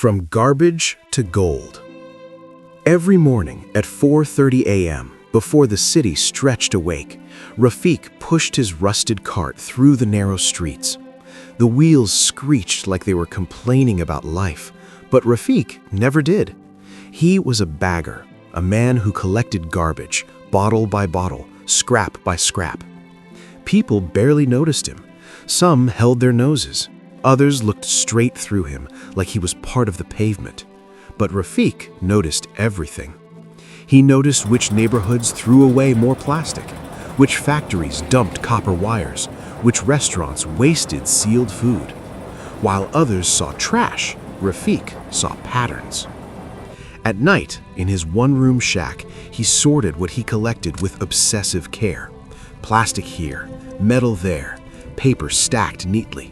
From garbage to gold. Every morning at 4:30 a.m., before the city stretched awake, Rafiq pushed his rusted cart through the narrow streets. The wheels screeched like they were complaining about life, but Rafiq never did. He was a bagger, a man who collected garbage, bottle by bottle, scrap by scrap. People barely noticed him. Some held their noses. Others looked straight through him like he was part of the pavement. But Rafiq noticed everything. He noticed which neighborhoods threw away more plastic, which factories dumped copper wires, which restaurants wasted sealed food. While others saw trash, Rafiq saw patterns. At night, in his one-room shack, he sorted what he collected with obsessive care. Plastic here, metal there, paper stacked neatly.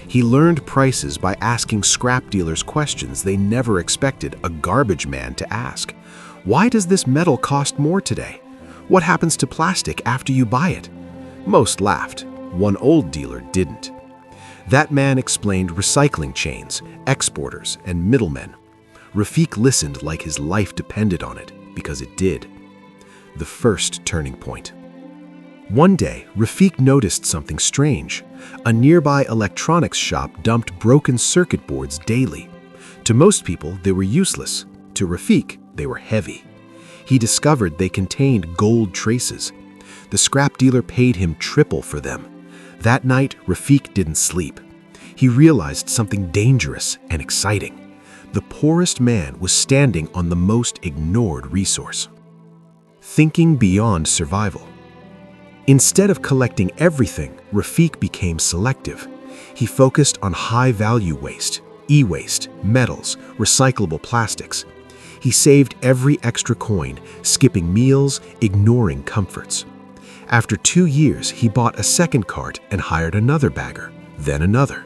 He learned prices by asking scrap dealers questions they never expected a garbage man to ask. Why does this metal cost more today? What happens to plastic after you buy it? Most laughed. One old dealer didn't. That man explained recycling chains, exporters, and middlemen. Rafiq listened like his life depended on it, because it did. The first turning point. One day, Rafiq noticed something strange. A nearby electronics shop dumped broken circuit boards daily. To most people, they were useless. To Rafiq, they were heavy. He discovered they contained gold traces. The scrap dealer paid him triple for them. That night, Rafiq didn't sleep. He realized something dangerous and exciting. The poorest man was standing on the most ignored resource. Thinking beyond survival. Instead of collecting everything, Rafiq became selective. He focused on high-value waste, e-waste, metals, recyclable plastics. He saved every extra coin, skipping meals, ignoring comforts. After 2 years, he bought a second cart and hired another bagger, then another.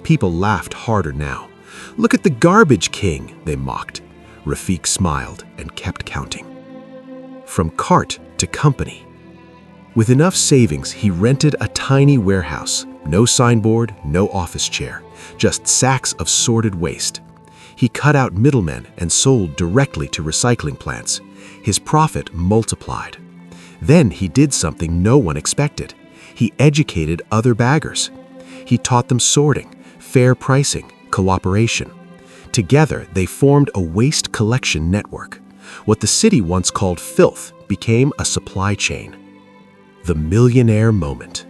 People laughed harder now. "Look at the garbage king," they mocked. Rafiq smiled and kept counting. From cart to company. With enough savings, he rented a tiny warehouse. No signboard, no office chair, just sacks of sorted waste. He cut out middlemen and sold directly to recycling plants. His profit multiplied. Then he did something no one expected. He educated other baggers. He taught them sorting, fair pricing, cooperation. Together, they formed a waste collection network. What the city once called filth became a supply chain. The millionaire moment.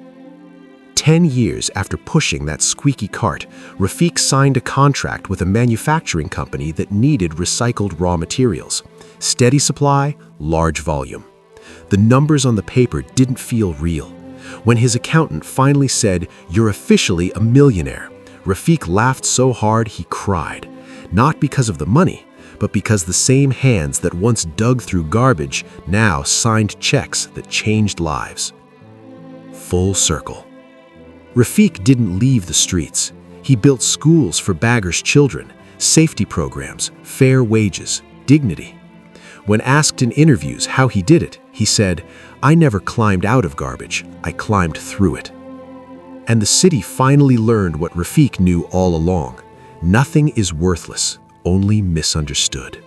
10 years after pushing that squeaky cart, Rafiq signed a contract with a manufacturing company that needed recycled raw materials. Steady supply, large volume. The numbers on the paper didn't feel real. When his accountant finally said, "You're officially a millionaire," Rafiq laughed so hard he cried. Not because of the money, but because the same hands that once dug through garbage now signed checks that changed lives. Full circle. Rafiq didn't leave the streets. He built schools for baggers' children, safety programs, fair wages, dignity. When asked in interviews how he did it, he said, "I never climbed out of garbage, I climbed through it." And the city finally learned what Rafiq knew all along. Nothing is worthless, only misunderstood.